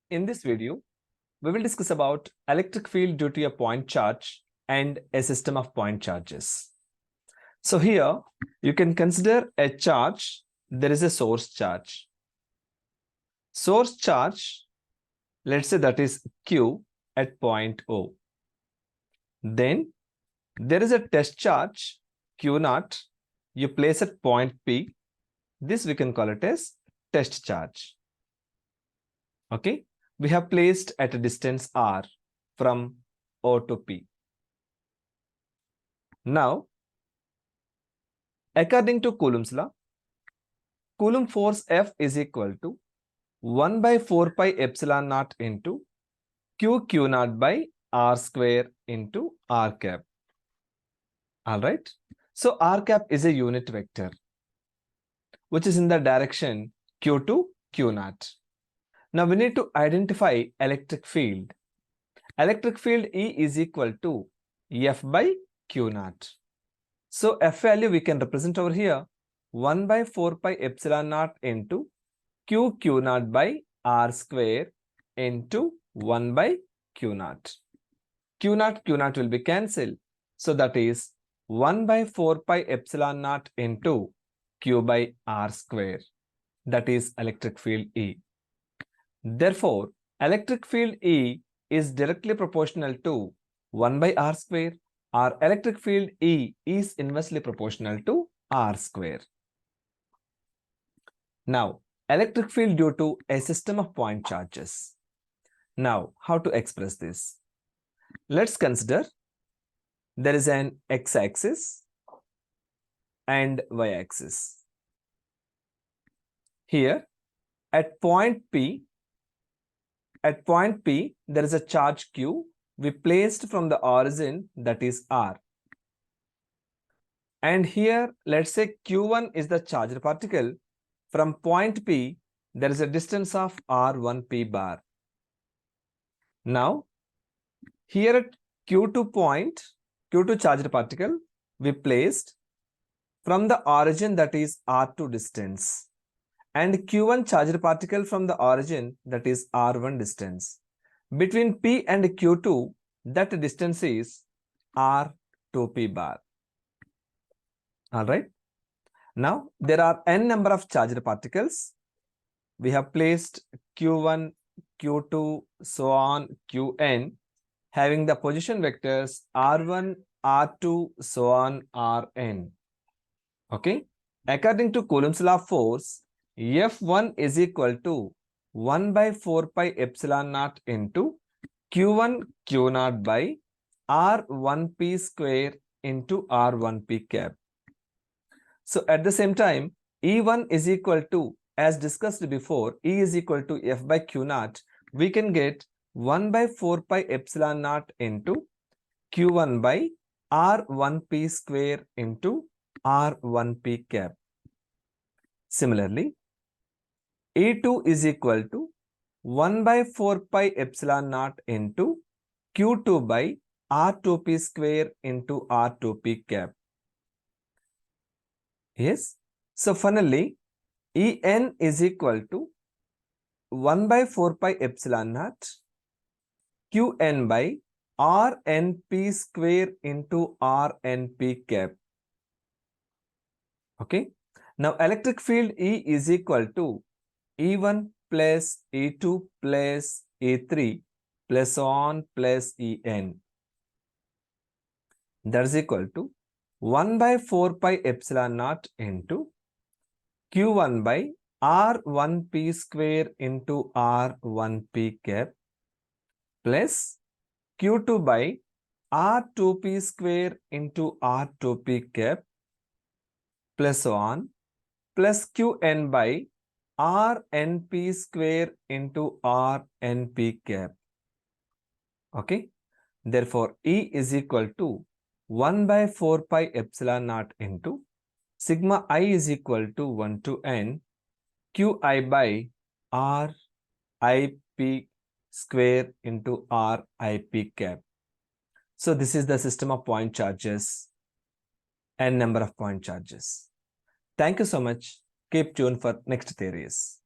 In this video, we will discuss about electric field due to a point charge and a system of point charges. So here you can consider a charge. There is a source charge. Source charge, let's say that is Q at point O. Then there is a test charge Q naught. You place at point P. This we can call it as test charge. Okay, we have placed at a distance R from O to P. Now, according to Coulomb's law, Coulomb force F is equal to 1 by 4 pi epsilon naught into Q naught by R square into R cap. All right. So R cap is a unit vector, which is in the direction Q to Q naught. Now we need to identify electric field. Electric field E is equal to F by Q naught. So F value we can represent over here 1 by 4 pi epsilon naught into Q naught by R square into 1 by Q naught. Q naught will be cancelled. So that is 1 by 4 pi epsilon naught into Q by R square. That is electric field E. Therefore, electric field E is directly proportional to 1 by R square, or electric field E is inversely proportional to R square. Now, electric field due to a system of point charges. Now, how to express this? Let's consider there is an x-axis and y-axis. Here, at point P, there is a charge Q we placed from the origin, that is R. And here, let's say Q1 is the charged particle. From point P, there is a distance of R1P bar. Now, here at Q2 point, Q2 charged particle, we placed from the origin, that is R2 distance. And Q1 charged particle from the origin, that is R1 distance. Between P and Q2, that distance is R2P bar. All right. Now, there are n number of charged particles. We have placed Q1, Q2, so on, Qn, having the position vectors R1, R2, so on, Rn. Okay. According to Coulomb's law of force, F1 is equal to 1 by 4 pi epsilon naught into Q1 Q naught by R1P square into R1P cap. So at the same time, E1 is equal to, as discussed before, E is equal to F by Q naught. We can get 1 by 4 pi epsilon naught into Q1 by R1P square into R1P cap. Similarly, E2 is equal to 1 by 4 pi epsilon naught into Q2 by R2P square into R2P cap. Yes. So finally, En is equal to 1 by 4 pi epsilon naught Qn by Rnp square into Rnp cap. Okay. Now electric field E is equal to E1 plus E2 plus E3 plus on plus En. That is equal to 1 by 4 pi epsilon naught into Q1 by R1P square into R1P cap plus Q2 by R2P square into R2P cap plus on plus Qn by Rnp square into Rnp cap. Okay. Therefore, E is equal to 1 by 4 pi epsilon naught into sigma I is equal to 1 to n Qi by Rip square into Rip cap. So this is the system of point charges and number of point charges. Thank you so much. Keep tuned for next theories.